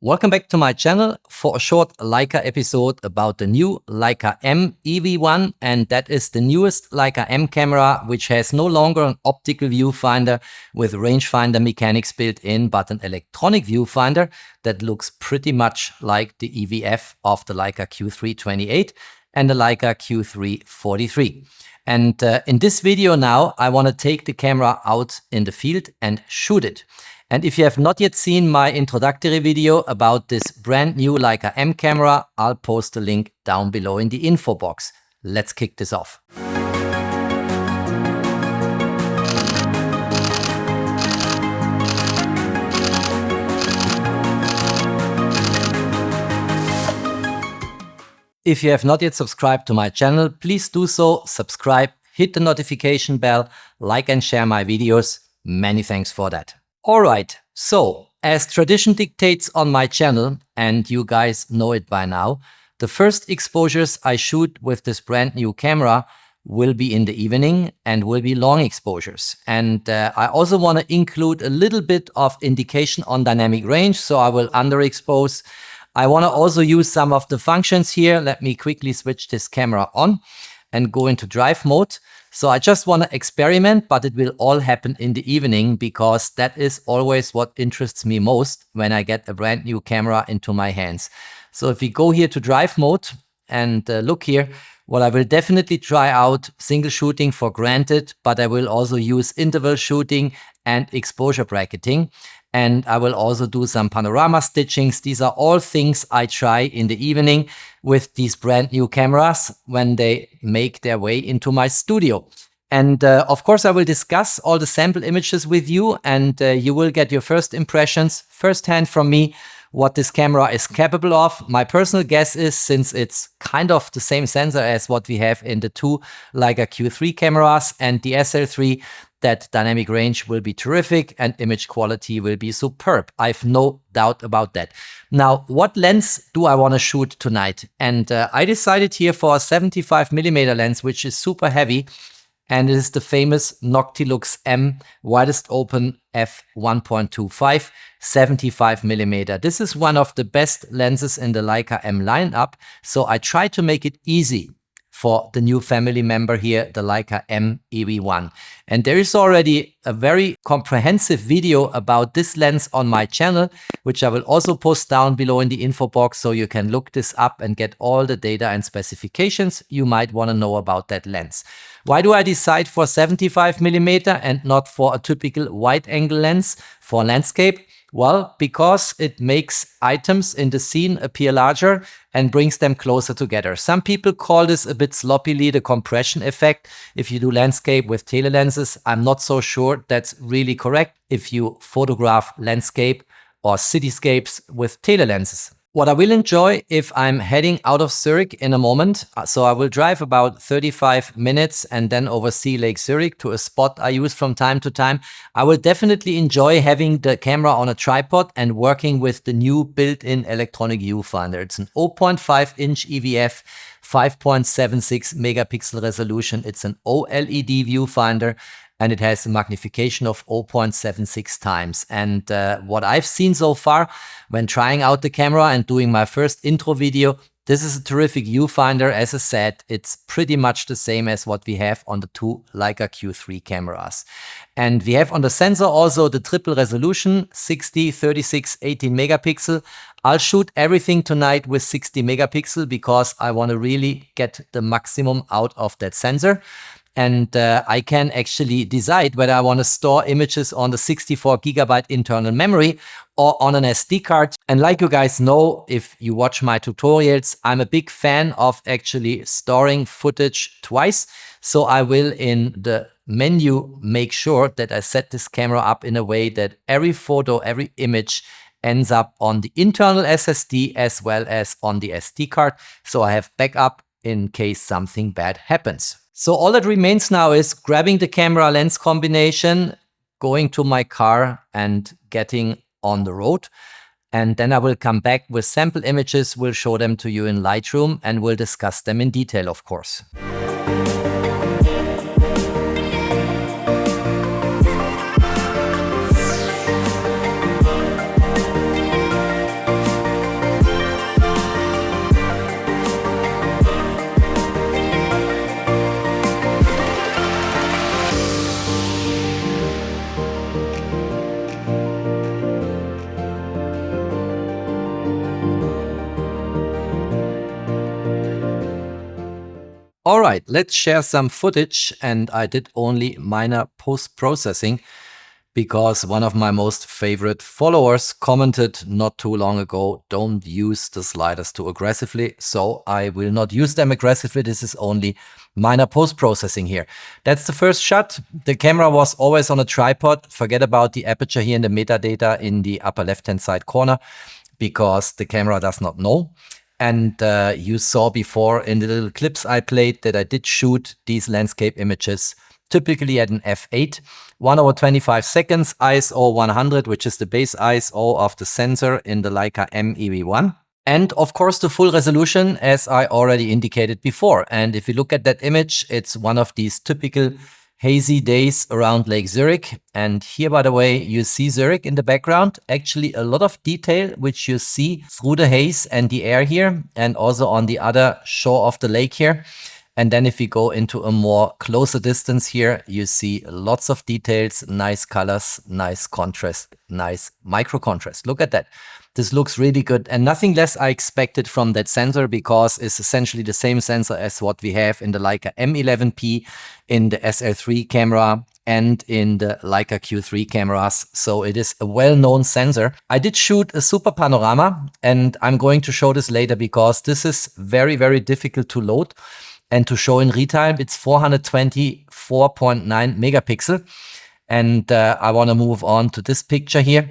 Welcome back to my channel for a short Leica episode about the new Leica M EV1, and that is the newest Leica M camera, which has no longer an optical viewfinder with rangefinder mechanics built in, but an electronic viewfinder that looks pretty much like the EVF of the Leica Q328 and the Leica Q343. And in this video now, I want to take the camera out in the field and shoot it. And if you have not yet seen my introductory video about this brand new Leica M camera, I'll post a link down below in the info box. Let's kick this off. If you have not yet subscribed to my channel, please do so, subscribe, hit the notification bell, like and share my videos. Many thanks for that. Alright, so as tradition dictates on my channel, and you guys know it by now, the first exposures I shoot with this brand new camera will be in the evening and will be long exposures. And I also want to include a little bit of indication on dynamic range, so I will underexpose. I want to also use some of the functions here. Let me quickly switch this camera on and go into drive mode. So I just want to experiment, but it will all happen in the evening because that is always what interests me most when I get a brand new camera into my hands. So if we go here to drive mode and look here, well, I will definitely try out single shooting for granted, but I will also use interval shooting and exposure bracketing. And I will also do some panorama stitchings. These are all things I try in the evening with these brand new cameras when they make their way into my studio. And of course, I will discuss all the sample images with you, and you will get your first impressions firsthand from me what this camera is capable of. My personal guess is, since it's kind of the same sensor as what we have in the two Leica Q3 cameras and the SL3, that dynamic range will be terrific and image quality will be superb. I have no doubt about that. Now, what lens do I want to shoot tonight? And I decided here for a 75mm lens, which is super heavy, and it is the famous Noctilux-M widest open f1.25 75mm. This is one of the best lenses in the Leica M lineup, so I try to make it easy for the new family member here, the Leica M EV1. And there is already a very comprehensive video about this lens on my channel, which I will also post down below in the info box, so you can look this up and get all the data and specifications you might want to know about that lens. Why do I decide for 75mm and not for a typical wide angle lens for landscape? Well, because it makes items in the scene appear larger and brings them closer together. Some people call this a bit sloppily the compression effect. If you do landscape with telelenses, I'm not so sure that's really correct if you photograph landscape or cityscapes with telelenses. What I will enjoy if I'm heading out of Zurich in a moment, so I will drive about 35 minutes and then oversee Lake Zurich to a spot I use from time to time. I will definitely enjoy having the camera on a tripod and working with the new built-in electronic viewfinder. It's an 0.5-inch EVF, 5.76 megapixel resolution. It's an OLED viewfinder, and it has a magnification of 0.76 times. And what I've seen so far when trying out the camera and doing my first intro video, this is a terrific viewfinder. As I said, it's pretty much the same as what we have on the two Leica Q3 cameras. And we have on the sensor also the triple resolution, 60, 36, 18 megapixel. I'll shoot everything tonight with 60 megapixel because I want to really get the maximum out of that sensor. And I can actually decide whether I want to store images on the 64GB internal memory or on an SD card. And like you guys know, if you watch my tutorials, I'm a big fan of actually storing footage twice. So I will, in the menu, make sure that I set this camera up in a way that every photo, every image ends up on the internal SSD as well as on the SD card. So I have backup in case something bad happens. So all that remains now is grabbing the camera lens combination, going to my car and getting on the road. And then I will come back with sample images, we'll show them to you in Lightroom and we'll discuss them in detail, of course. All right, let's share some footage, and I did only minor post-processing because one of my most favorite followers commented not too long ago, don't use the sliders too aggressively. So I will not use them aggressively. This is only minor post-processing here. That's the first shot. The camera was always on a tripod. Forget about the aperture here in the metadata in the upper left-hand side corner because the camera does not know. And you saw before in the little clips I played that I did shoot these landscape images typically at an f8, 1/25 seconds, ISO 100, which is the base ISO of the sensor in the Leica M EV1. And of course the full resolution, as I already indicated before. And if you look at that image, it's one of these typical hazy days around Lake Zurich. And here, by the way, you see Zurich in the background. Actually, a lot of detail, which you see through the haze and the air here, and also on the other shore of the lake here. And then if you go into a more closer distance here, you see lots of details, nice colors, nice contrast, nice micro contrast. Look at that. This looks really good, and nothing less I expected from that sensor because it's essentially the same sensor as what we have in the Leica M11P, in the SL3 camera, and in the Leica Q3 cameras. So it is a well-known sensor. I did shoot a super panorama, and I'm going to show this later because this is very, very difficult to load and to show in real time. It's 424.9 megapixel. And I want to move on to this picture here,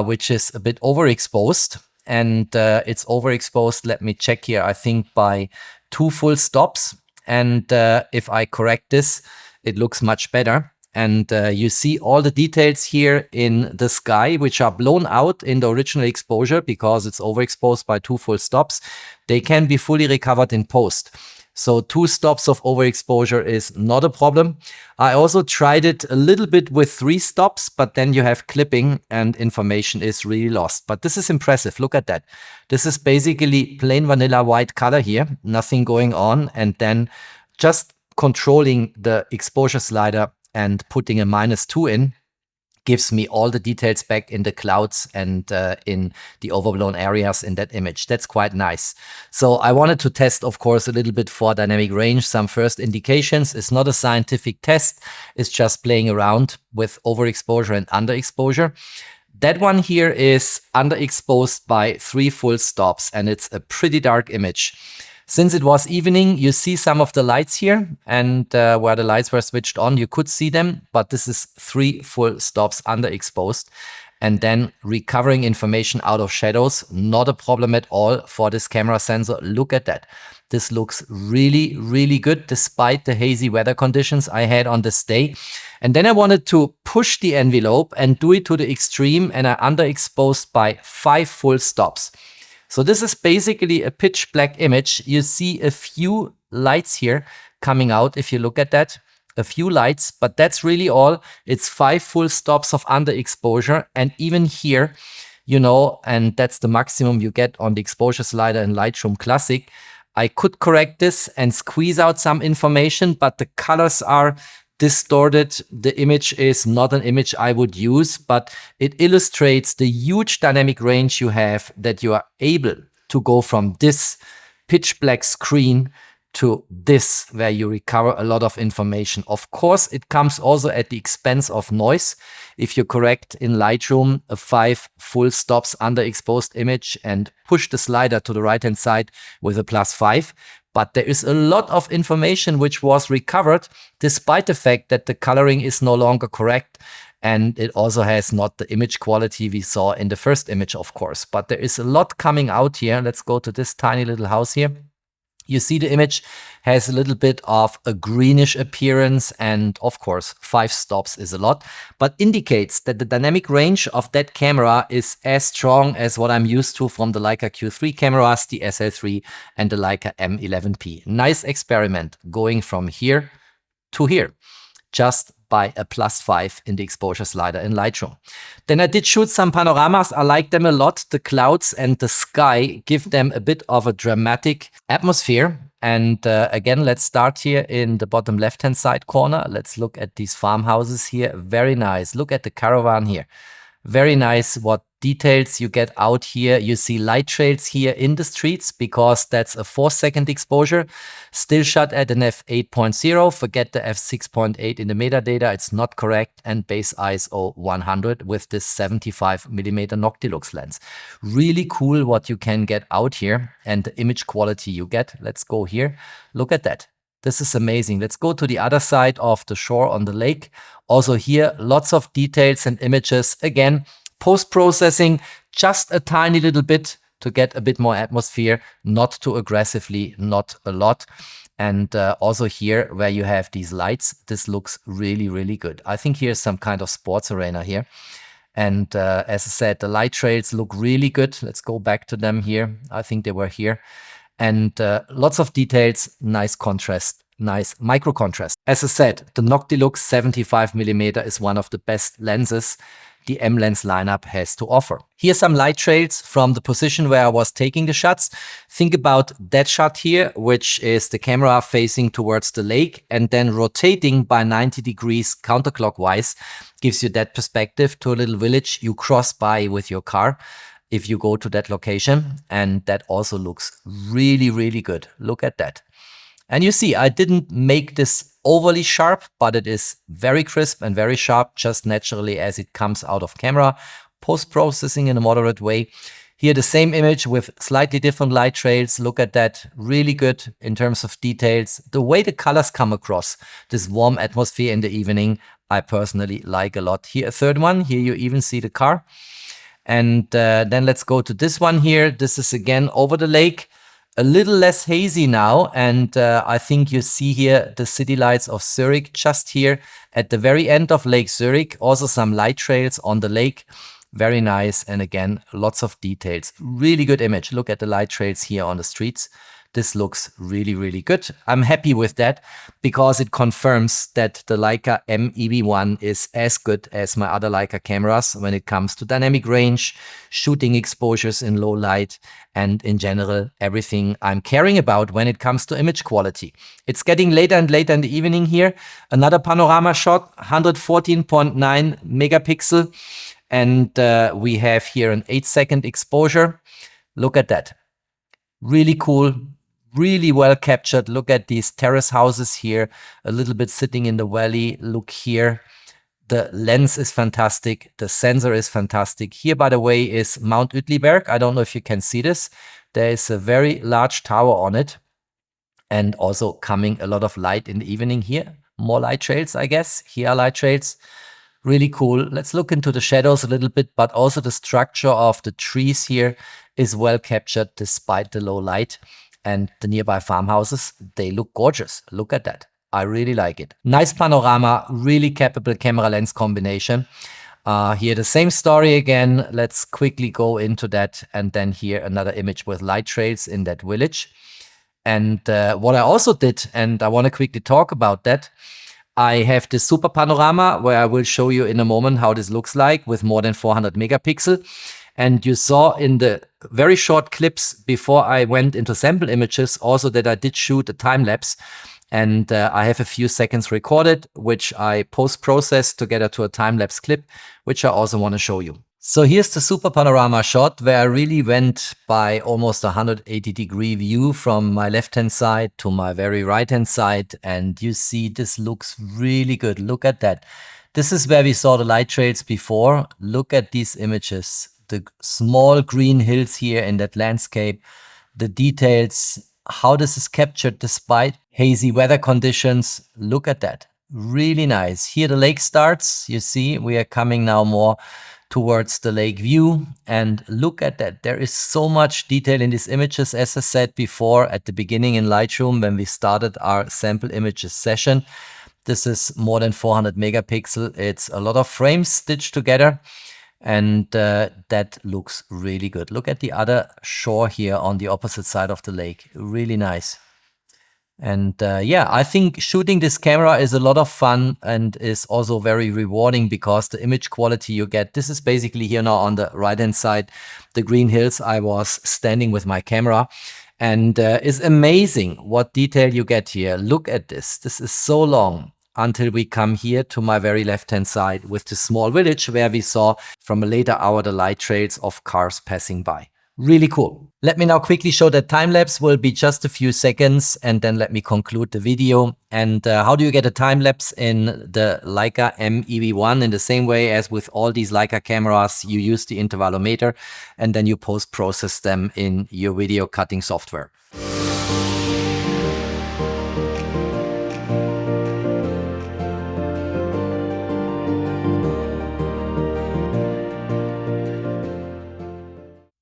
which is a bit overexposed. And it's overexposed, let me check here, I think by 2 full stops. And if I correct this, it looks much better. And you see all the details here in the sky, which are blown out in the original exposure because it's overexposed by 2 full stops. They can be fully recovered in post. So 2 stops of overexposure is not a problem. I also tried it a little bit with 3 stops, but then you have clipping and information is really lost. But this is impressive. Look at that. This is basically plain vanilla white color here, nothing going on. And then just controlling the exposure slider and putting a -2 in gives me all the details back in the clouds and in the overblown areas in that image. That's quite nice. So I wanted to test, of course, a little bit for dynamic range, some first indications. It's not a scientific test. It's just playing around with overexposure and underexposure. That one here is underexposed by 3 full stops, and it's a pretty dark image. Since it was evening, you see some of the lights here, and where the lights were switched on, you could see them, but this is 3 full stops underexposed. And then recovering information out of shadows, not a problem at all for this camera sensor. Look at that. This looks really, really good despite the hazy weather conditions I had on this day. And then I wanted to push the envelope and do it to the extreme, and I underexposed by 5 full stops. So this is basically a pitch black image. You see a few lights here coming out if you look at that. A few lights, but that's really all. It's 5 full stops of underexposure. And even here, you know, and that's the maximum you get on the exposure slider in Lightroom Classic. I could correct this and squeeze out some information, but the colors are distorted. The image is not an image I would use, but it illustrates the huge dynamic range you have, that you are able to go from this pitch black screen to this, where you recover a lot of information. Of course, it comes also at the expense of noise. If you correct in Lightroom a 5 full stops underexposed image and push the slider to the right hand side with a +5, but there is a lot of information which was recovered despite the fact that the coloring is no longer correct. And it also has not the image quality we saw in the first image, of course. But there is a lot coming out here. Let's go to this tiny little house here. You see the image has a little bit of a greenish appearance, and of course 5 stops is a lot, but indicates that the dynamic range of that camera is as strong as what I'm used to from the Leica Q3 cameras, the SL3 and the Leica M11P. Nice experiment going from here to here, just by a +5 in the exposure slider in Lightroom. Then I did shoot some panoramas. I like them a lot. The clouds and the sky give them a bit of a dramatic atmosphere. And again, let's start here in the bottom left-hand side corner. Let's look at these farmhouses here. Very nice. Look at the caravan here. Very nice what details you get out here. You see light trails here in the streets because that's a 4-second exposure. Still shot at an f8.0. Forget the f6.8 in the metadata. It's not correct. And base ISO 100 with this 75mm Noctilux lens. Really cool what you can get out here and the image quality you get. Let's go here. Look at that. This is amazing. Let's go to the other side of the shore on the lake. Also here, lots of details and images. Again, post-processing just a tiny little bit to get a bit more atmosphere, not too aggressively, not a lot. And also here where you have these lights, this looks really, really good. I think here's some kind of sports arena here. And as I said, the light trails look really good. Let's go back to them here. I think they were here. And lots of details, nice contrast, nice micro contrast. As I said, the Noctilux 75mm is one of the best lenses the M lens lineup has to offer. Here's some light trails from the position where I was taking the shots. Think about that shot here, which is the camera facing towards the lake and then rotating by 90 degrees counterclockwise. Gives you that perspective to a little village you cross by with your car if you go to that location. And that also looks really, really good. Look at that. And you see, I didn't make this overly sharp, but it is very crisp and very sharp, just naturally as it comes out of camera. Post-processing in a moderate way. Here the same image with slightly different light trails. Look at that, really good in terms of details. The way the colors come across, this warm atmosphere in the evening, I personally like a lot. Here a third one, here you even see the car. And then let's go to this one here. This is again over the lake. A little less hazy now, and I think you see here the city lights of Zurich just here at the very end of Lake Zurich. Also some light trails on the lake. Very nice, and again, lots of details. Really good image. Look at the light trails here on the streets. This looks really, really good. I'm happy with that because it confirms that the Leica M EV1 is as good as my other Leica cameras when it comes to dynamic range, shooting exposures in low light, and in general, everything I'm caring about when it comes to image quality. It's getting later and later in the evening here. Another panorama shot, 114.9 megapixel. And we have here an 8-second exposure. Look at that. Really cool. Really well captured. Look at these terrace houses here, a little bit sitting in the valley. Look here. The lens is fantastic. The sensor is fantastic. Here, by the way, is Mount Uetliberg. I don't know if you can see this. There is a very large tower on it. And also coming a lot of light in the evening here. More light trails, I guess. Here are light trails. Really cool. Let's look into the shadows a little bit, but also the structure of the trees here is well captured despite the low light. And the nearby farmhouses, they look gorgeous. Look at that. I really like it. Nice panorama, really capable camera lens combination. Here the same story again. Let's quickly go into that. And then here another image with light trails in that village. And what I also did, and I want to quickly talk about that, I have this super panorama where I will show you in a moment how this looks like with more than 400 megapixel. And you saw in the very short clips before I went into sample images also that I did shoot a time-lapse. And I have a few seconds recorded, which I post-processed together to a time-lapse clip, which I also want to show you. So here's the super panorama shot where I really went by almost 180-degree view from my left-hand side to my very right-hand side. And you see this looks really good. Look at that. This is where we saw the light trails before. Look at these images. The small green hills here in that landscape. The details, how this is captured despite hazy weather conditions. Look at that. Really nice. Here the lake starts. You see, we are coming now more towards the lake view. And look at that. There is so much detail in these images. As I said before at the beginning in Lightroom when we started our sample images session. This is more than 400 megapixel. It's a lot of frames stitched together. And that looks really good. Look at the other shore here on the opposite side of the lake. Really nice. And yeah, I think shooting this camera is a lot of fun and is also very rewarding because the image quality you get, this is basically here now on the right hand side, the green hills I was standing with my camera. And it's amazing what detail you get here. Look at this. This is so long. until we come here to my very left-hand side with the small village where we saw from a later hour the light trails of cars passing by. Really cool. Let me now quickly show that time-lapse will be just a few seconds, and then let me conclude the video. And how do you get a time-lapse in the Leica M EV1? In the same way as with all these Leica cameras, you use the intervalometer and then you post-process them in your video cutting software.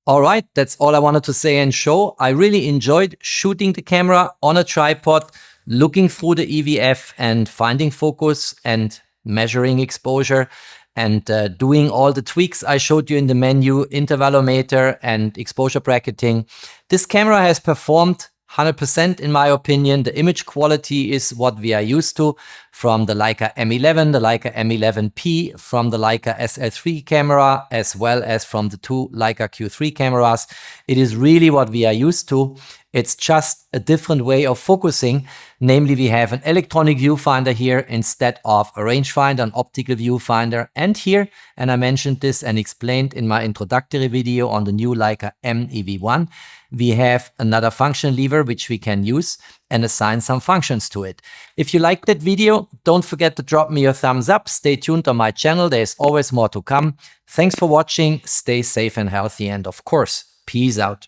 All right, that's all I wanted to say and show. I really enjoyed shooting the camera on a tripod, looking through the EVF and finding focus and measuring exposure and doing all the tweaks I showed you in the menu, intervalometer and exposure bracketing. This camera has performed 100% in my opinion. The image quality is what we are used to from the Leica M11, the Leica M11P, from the Leica SL3 camera, as well as from the two Leica Q3 cameras. It is really what we are used to. It's just a different way of focusing. Namely, we have an electronic viewfinder here instead of a rangefinder, an optical viewfinder. And here, and I mentioned this and explained in my introductory video on the new Leica M EV1, we have another function lever which we can use and assign some functions to it. If you liked that video, don't forget to drop me a thumbs up. Stay tuned on my channel. There's always more to come. Thanks for watching. Stay safe and healthy. And of course, peace out.